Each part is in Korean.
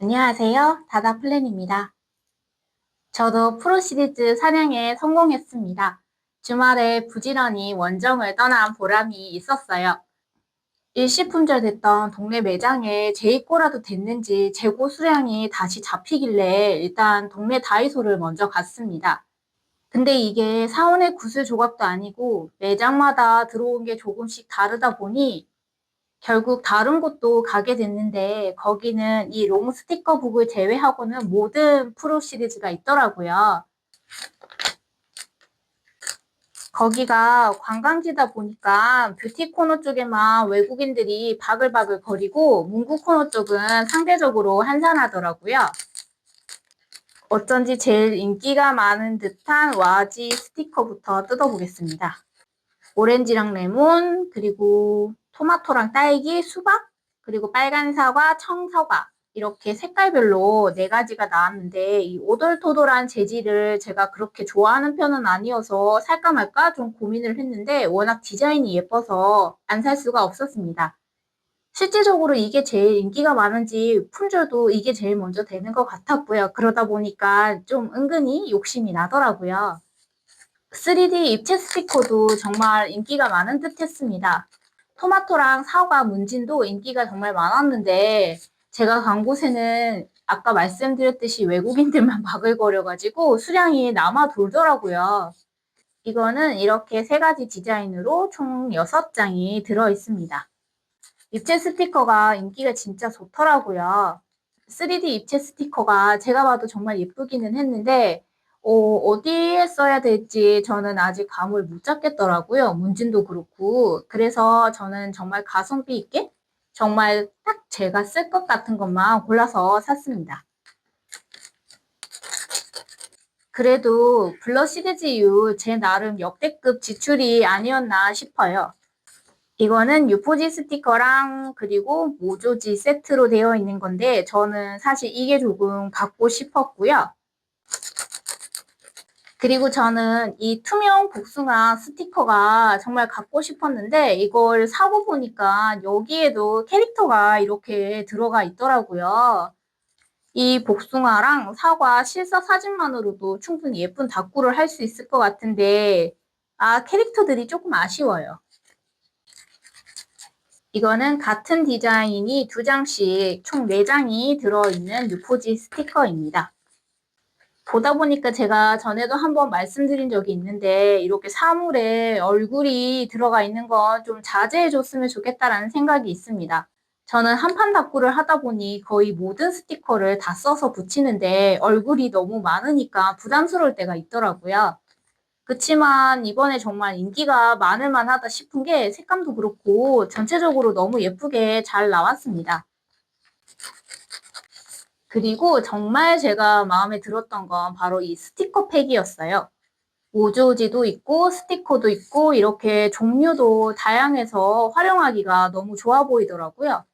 안녕하세요. 다다플랜입니다. 저도 프로 시리즈 사냥에 성공했습니다. 주말에 부지런히 원정을 떠난 보람이 있었어요. 일시품절 됐던 동네 매장에 재입고라도 됐는지 재고 수량이 다시 잡히길래 일단 동네 다이소를 먼저 갔습니다. 근데 이게 사원의 구슬 조각도 아니고 매장마다 들어온 게 조금씩 다르다 보니 결국 다른 곳도 가게 됐는데 거기는 이 롱 스티커 북을 제외하고는 모든 프로 시리즈가 있더라고요. 거기가 관광지다 보니까 뷰티 코너 쪽에만 외국인들이 바글바글 거리고 문구 코너 쪽은 상대적으로 한산하더라고요. 어쩐지 제일 인기가 많은 듯한 와지 스티커부터 뜯어보겠습니다. 오렌지랑 레몬, 그리고 토마토랑 딸기, 수박, 그리고 빨간 사과, 청사과 이렇게 색깔별로 네 가지가 나왔는데 이 오돌토돌한 재질을 제가 그렇게 좋아하는 편은 아니어서 살까 말까 좀 고민을 했는데 워낙 디자인이 예뻐서 안 살 수가 없었습니다. 실질적으로 이게 제일 인기가 많은지 품절도 이게 제일 먼저 되는 것 같았고요. 그러다 보니까 좀 은근히 욕심이 나더라고요. 3D 입체 스티커도 정말 인기가 많은 듯 했습니다. 토마토랑 사과, 문진도 인기가 정말 많았는데 제가 간 곳에는 아까 말씀드렸듯이 외국인들만 바글거려가지고 수량이 남아 돌더라고요. 이거는 이렇게 세 가지 디자인으로 총 6장이 들어 있습니다. 입체 스티커가 인기가 진짜 좋더라고요. 3D 입체 스티커가 제가 봐도 정말 예쁘기는 했는데 어디에 써야 될지 저는 아직 감을 못 잡겠더라고요. 문진도 그렇고. 그래서 저는 정말 가성비 있게 정말 딱 제가 쓸 것 같은 것만 골라서 샀습니다. 그래도 블러 시리즈 이후 제 나름 역대급 지출이 아니었나 싶어요. 이거는 유포지 스티커랑 그리고 모조지 세트로 되어 있는 건데 저는 사실 이게 조금 갖고 싶었고요. 그리고 저는 이 투명 복숭아 스티커가 정말 갖고 싶었는데 이걸 사고 보니까 여기에도 캐릭터가 이렇게 들어가 있더라고요. 이 복숭아랑 사과 실사 사진만으로도 충분히 예쁜 다꾸를 할 수 있을 것 같은데 캐릭터들이 조금 아쉬워요. 이거는 같은 디자인이 2장씩 총 4장이 들어있는 유포지 스티커입니다. 보다 보니까 제가 전에도 한번 말씀드린 적이 있는데 이렇게 사물에 얼굴이 들어가 있는 건 좀 자제해 줬으면 좋겠다라는 생각이 있습니다. 저는 한판 다꾸를 하다 보니 거의 모든 스티커를 다 써서 붙이는데 얼굴이 너무 많으니까 부담스러울 때가 있더라고요. 그치만 이번에 정말 인기가 많을 만하다 싶은 게 색감도 그렇고 전체적으로 너무 예쁘게 잘 나왔습니다. 그리고 정말 제가 마음에 들었던 건 바로 이 스티커 팩이었어요. 오조지도 있고 스티커도 있고 이렇게 종류도 다양해서 활용하기가 너무 좋아 보이더라고요.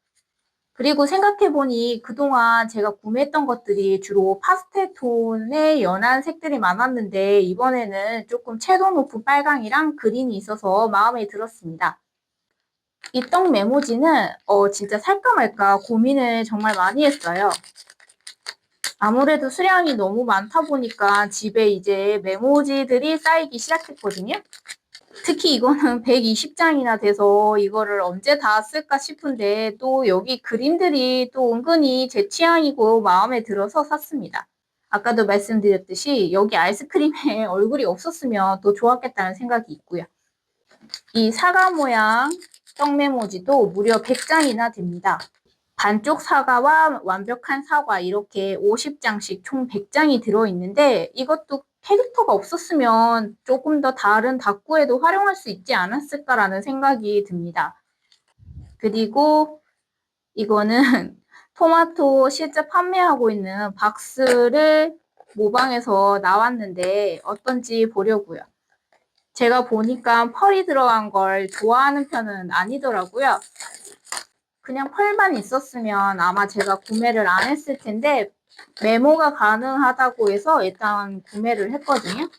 그리고 생각해보니 그동안 제가 구매했던 것들이 주로 파스텔 톤의 연한 색들이 많았는데 이번에는 조금 채도 높은 빨강이랑 그린이 있어서 마음에 들었습니다. 이 떡 메모지는 진짜 살까 말까 고민을 정말 많이 했어요. 아무래도 수량이 너무 많다 보니까 집에 이제 메모지들이 쌓이기 시작했거든요. 특히 이거는 120장이나 돼서 이거를 언제 다 쓸까 싶은데 또 여기 그림들이 또 은근히 제 취향이고 마음에 들어서 샀습니다. 아까도 말씀드렸듯이 여기 아이스크림에 얼굴이 없었으면 또 좋았겠다는 생각이 있고요. 이 사과 모양 떡 메모지도 무려 100장이나 됩니다. 반쪽 사과와 완벽한 사과 이렇게 50장씩 총 100장이 들어있는데 이것도 캐릭터가 없었으면 조금 더 다른 다꾸에도 활용할 수 있지 않았을까라는 생각이 듭니다. 그리고 이거는 토마토 실제 판매하고 있는 박스를 모방해서 나왔는데 어떤지 보려고요. 제가 보니까 펄이 들어간 걸 좋아하는 편은 아니더라고요. 그냥 펄만 있었으면 아마 제가 구매를 안 했을 텐데 메모가 가능하다고 해서 일단 구매를 했거든요.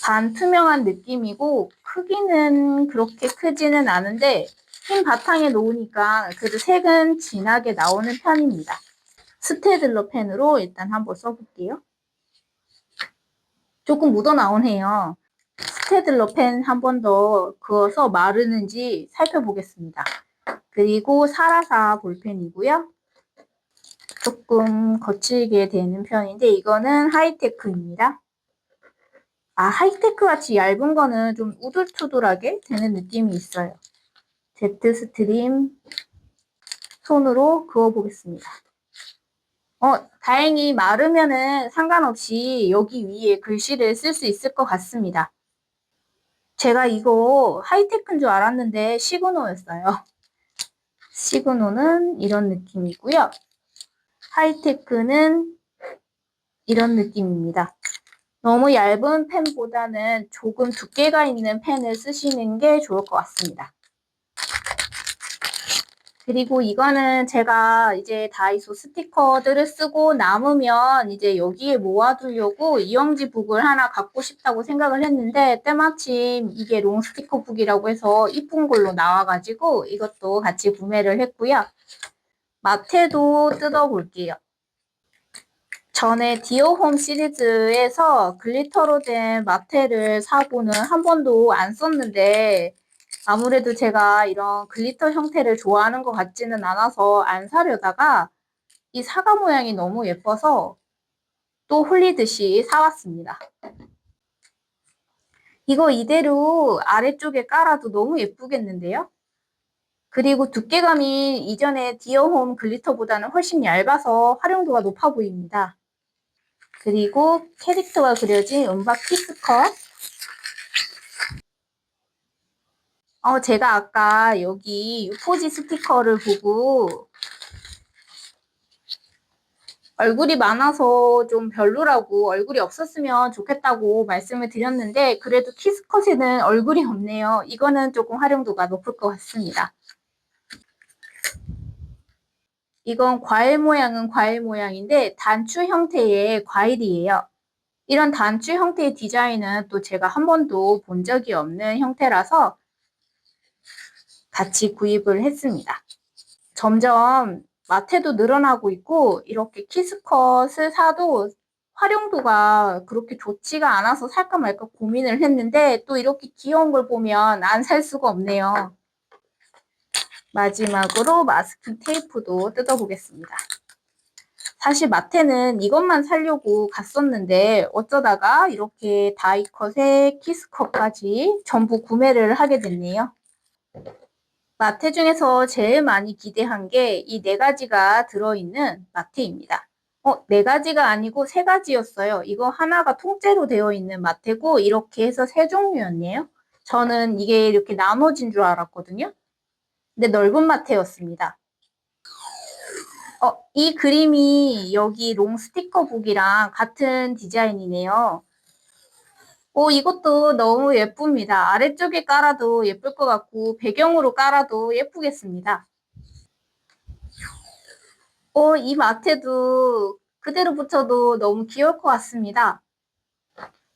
반투명한 느낌이고 크기는 그렇게 크지는 않은데 흰 바탕에 놓으니까 그래도 색은 진하게 나오는 편입니다. 스테들러 펜으로 일단 한번 써볼게요. 조금 묻어 나오네요. 스테들러 펜 한 번 더 그어서 마르는지 살펴보겠습니다. 그리고 사라사 볼펜이고요. 조금 거칠게 되는 편인데 이거는 하이테크입니다. 하이테크 같이 얇은 거는 좀 우둘투둘하게 되는 느낌이 있어요. 제트 스트림 손으로 그어보겠습니다. 다행히 마르면은 상관없이 여기 위에 글씨를 쓸 수 있을 것 같습니다. 제가 이거 하이테크인 줄 알았는데 시그노였어요. 시그노는 이런 느낌이고요. 하이테크는 이런 느낌입니다. 너무 얇은 펜보다는 조금 두께가 있는 펜을 쓰시는 게 좋을 것 같습니다. 그리고 이거는 제가 이제 다이소 스티커들을 쓰고 남으면 이제 여기에 모아두려고 이영지 북을 하나 갖고 싶다고 생각을 했는데 때마침 이게 롱 스티커 북이라고 해서 이쁜 걸로 나와가지고 이것도 같이 구매를 했고요. 마테도 뜯어볼게요. 전에 디어홈 시리즈에서 글리터로 된 마테를 사고는 한 번도 안 썼는데 아무래도 제가 이런 글리터 형태를 좋아하는 것 같지는 않아서 안 사려다가 이 사과 모양이 너무 예뻐서 또 홀리듯이 사왔습니다. 이거 이대로 아래쪽에 깔아도 너무 예쁘겠는데요? 그리고 두께감이 이전에 디어홈 글리터보다는 훨씬 얇아서 활용도가 높아 보입니다. 그리고 캐릭터가 그려진 은박 키스컷. 제가 아까 여기 유포지 스티커를 보고 얼굴이 많아서 좀 별로라고 얼굴이 없었으면 좋겠다고 말씀을 드렸는데 그래도 키스컷에는 얼굴이 없네요. 이거는 조금 활용도가 높을 것 같습니다. 이건 과일 모양은 과일 모양인데 단추 형태의 과일이에요. 이런 단추 형태의 디자인은 또 제가 한 번도 본 적이 없는 형태라서 같이 구입을 했습니다. 점점 마테도 늘어나고 있고 이렇게 키스컷을 사도 활용도가 그렇게 좋지가 않아서 살까 말까 고민을 했는데 또 이렇게 귀여운 걸 보면 안 살 수가 없네요. 마지막으로 마스킹 테이프도 뜯어보겠습니다. 사실 마테는 이것만 사려고 갔었는데 어쩌다가 이렇게 다이컷에 키스컷까지 전부 구매를 하게 됐네요. 마테 중에서 제일 많이 기대한 게 이 네 가지가 들어있는 마테입니다. 네 가지가 아니고 세 가지였어요. 이거 하나가 통째로 되어 있는 마테고 이렇게 해서 세 종류였네요. 저는 이게 이렇게 나눠진 줄 알았거든요. 근데 넓은 마테였습니다. 이 그림이 여기 롱 스티커북이랑 같은 디자인이네요. 이것도 너무 예쁩니다. 아래쪽에 깔아도 예쁠 것 같고 배경으로 깔아도 예쁘겠습니다. 이 마테도 그대로 붙여도 너무 귀여울 것 같습니다.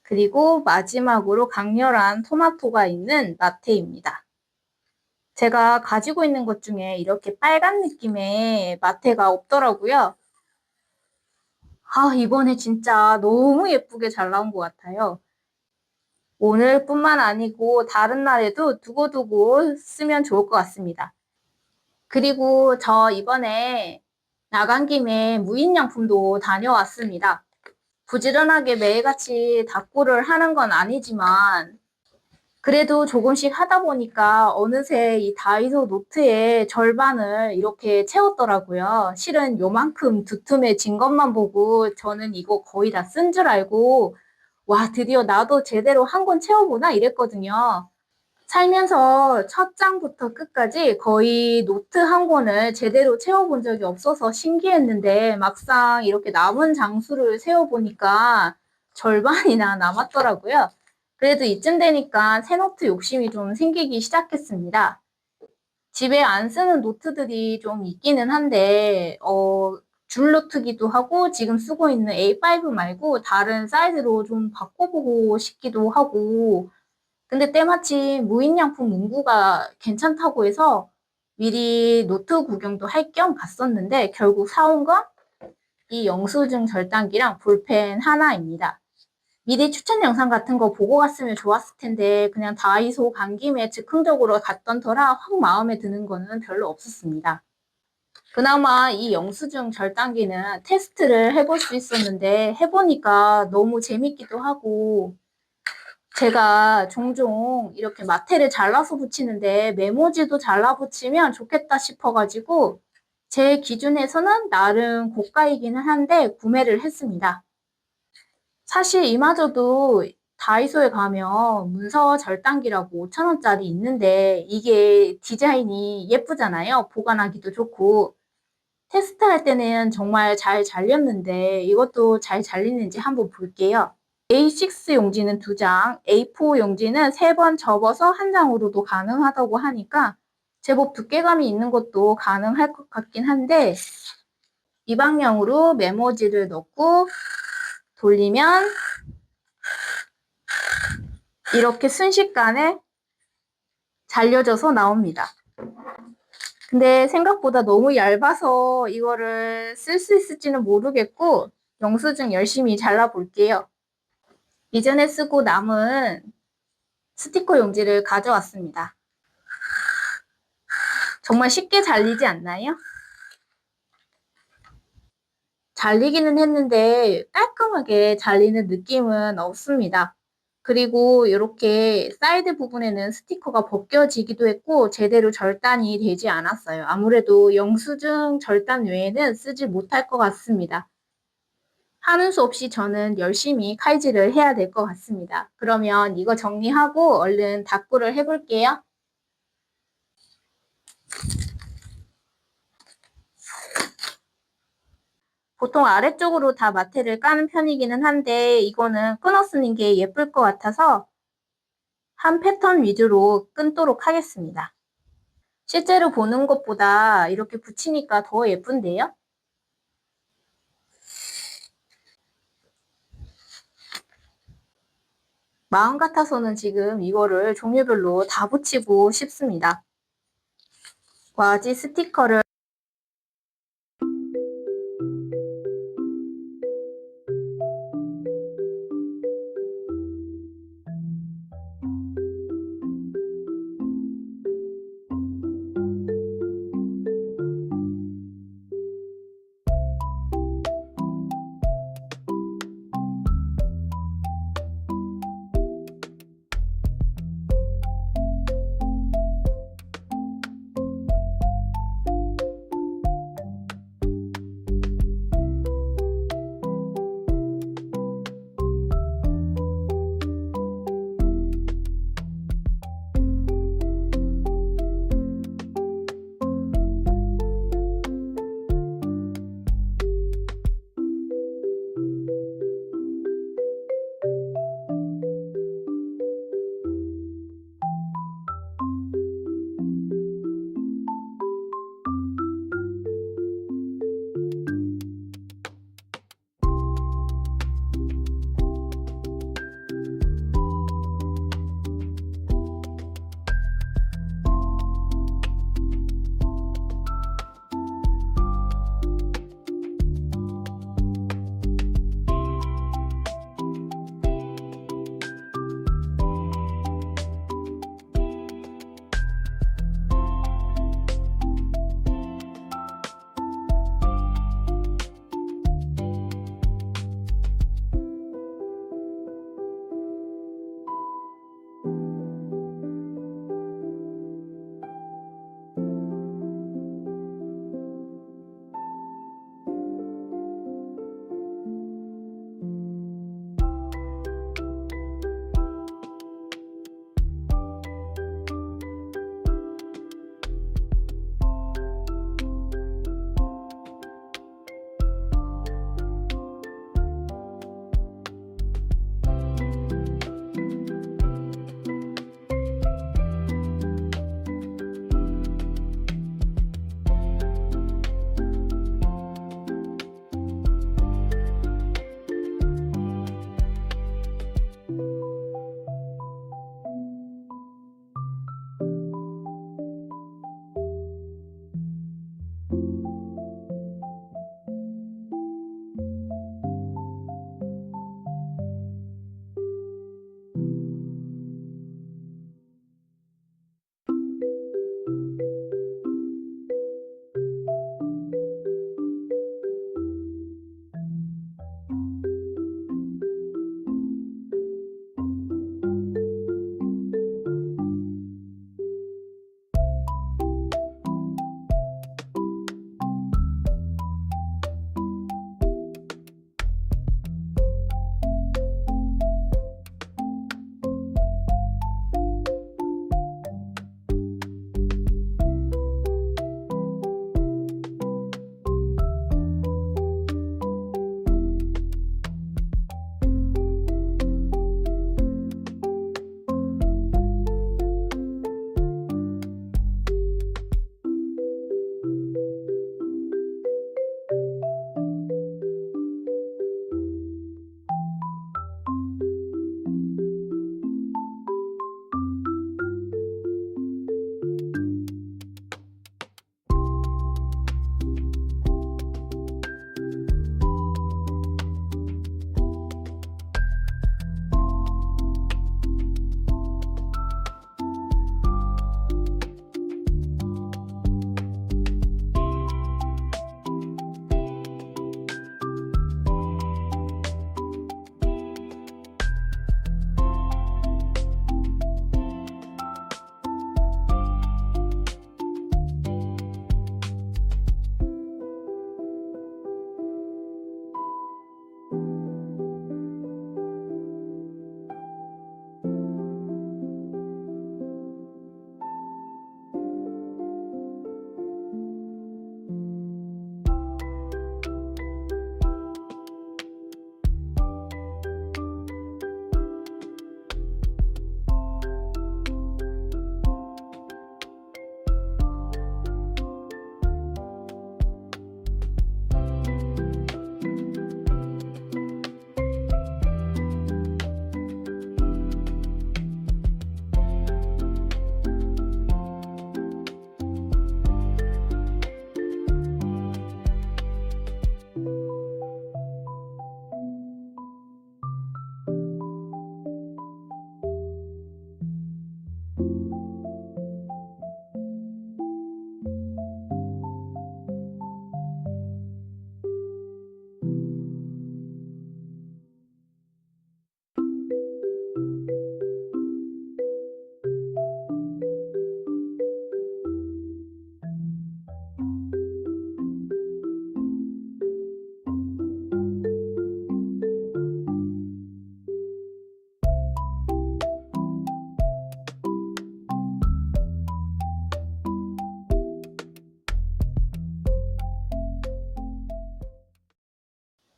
그리고 마지막으로 강렬한 토마토가 있는 마테입니다. 제가 가지고 있는 것 중에 이렇게 빨간 느낌의 마테가 없더라고요. 이번에 진짜 너무 예쁘게 잘 나온 것 같아요. 오늘뿐만 아니고 다른 날에도 두고두고 쓰면 좋을 것 같습니다. 그리고 저 이번에 나간 김에 무인양품도 다녀왔습니다. 부지런하게 매일같이 답고를 하는 건 아니지만 그래도 조금씩 하다 보니까 어느새 이 다이소 노트의 절반을 이렇게 채웠더라고요. 실은 요만큼 두 tum에 진 것만 보고 저는 이거 거의 다 쓴 줄 알고 와, 드디어 나도 제대로 한 권 채워보나 이랬거든요. 살면서 첫 장부터 끝까지 거의 노트 한 권을 제대로 채워본 적이 없어서 신기했는데 막상 이렇게 남은 장수를 세어보니까 절반이나 남았더라고요. 그래도 이쯤 되니까 새 노트 욕심이 좀 생기기 시작했습니다. 집에 안 쓰는 노트들이 좀 있기는 한데 줄 노트기도 하고 지금 쓰고 있는 A5 말고 다른 사이즈로 좀 바꿔보고 싶기도 하고 근데 때마침 무인양품 문구가 괜찮다고 해서 미리 노트 구경도 할 겸 갔었는데 결국 사온 건 이 영수증 절단기랑 볼펜 하나입니다. 미리 추천 영상 같은 거 보고 갔으면 좋았을 텐데 그냥 다이소 간 김에 즉흥적으로 갔던 터라 확 마음에 드는 거는 별로 없었습니다. 그나마 이 영수증 절단기는 테스트를 해볼 수 있었는데 해보니까 너무 재밌기도 하고 제가 종종 이렇게 마테를 잘라서 붙이는데 메모지도 잘라 붙이면 좋겠다 싶어가지고 제 기준에서는 나름 고가이기는 한데 구매를 했습니다. 사실 이마저도 다이소에 가면 문서 절단기라고 5,000원짜리 있는데 이게 디자인이 예쁘잖아요. 보관하기도 좋고. 테스트할 때는 정말 잘 잘렸는데 이것도 잘 잘리는지 한번 볼게요. A6 용지는 2장, A4 용지는 3번 접어서 한 장으로도 가능하다고 하니까 제법 두께감이 있는 것도 가능할 것 같긴 한데 이 방향으로 메모지를 넣고 돌리면 이렇게 순식간에 잘려져서 나옵니다. 근데 생각보다 너무 얇아서 이거를 쓸 수 있을지는 모르겠고 영수증 열심히 잘라볼게요. 이전에 쓰고 남은 스티커 용지를 가져왔습니다. 정말 쉽게 잘리지 않나요? 잘리기는 했는데 깔끔하게 잘리는 느낌은 없습니다. 그리고 이렇게 사이드 부분에는 스티커가 벗겨지기도 했고 제대로 절단이 되지 않았어요. 아무래도 영수증 절단 외에는 쓰지 못할 것 같습니다. 하는 수 없이 저는 열심히 칼질을 해야 될 것 같습니다. 그러면 이거 정리하고 얼른 닦고를 해볼게요. 보통 아래쪽으로 다 마테를 까는 편이기는 한데 이거는 끊어 쓰는 게 예쁠 것 같아서 한 패턴 위주로 끊도록 하겠습니다. 실제로 보는 것보다 이렇게 붙이니까 더 예쁜데요? 마음 같아서는 지금 이거를 종류별로 다 붙이고 싶습니다. 과지 스티커를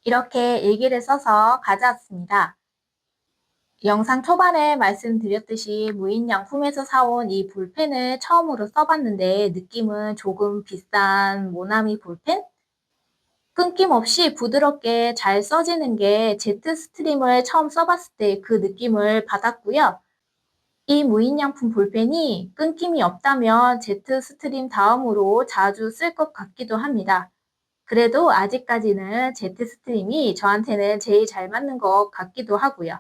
이렇게 일기를 써서 가져왔습니다. 영상 초반에 말씀드렸듯이 무인양품에서 사온 이 볼펜을 처음으로 써봤는데 느낌은 조금 비싼 모나미 볼펜? 끊김없이 부드럽게 잘 써지는 게 제트 스트림을 처음 써봤을 때 그 느낌을 받았고요. 이 무인양품 볼펜이 끊김이 없다면 제트 스트림 다음으로 자주 쓸 것 같기도 합니다. 그래도 아직까지는 제트 스트림이 저한테는 제일 잘 맞는 것 같기도 하고요.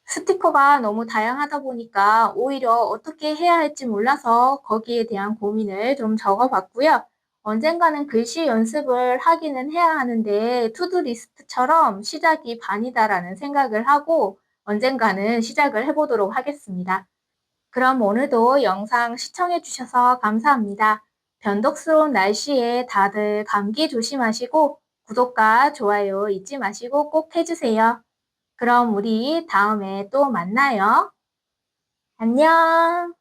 스티커가 너무 다양하다 보니까 오히려 어떻게 해야 할지 몰라서 거기에 대한 고민을 좀 적어봤고요. 언젠가는 글씨 연습을 하기는 해야 하는데 투두리스트처럼 시작이 반이다라는 생각을 하고 언젠가는 시작을 해보도록 하겠습니다. 그럼 오늘도 영상 시청해주셔서 감사합니다. 변덕스러운 날씨에 다들 감기 조심하시고 구독과 좋아요 잊지 마시고 꼭 해주세요. 그럼 우리 다음에 또 만나요. 안녕.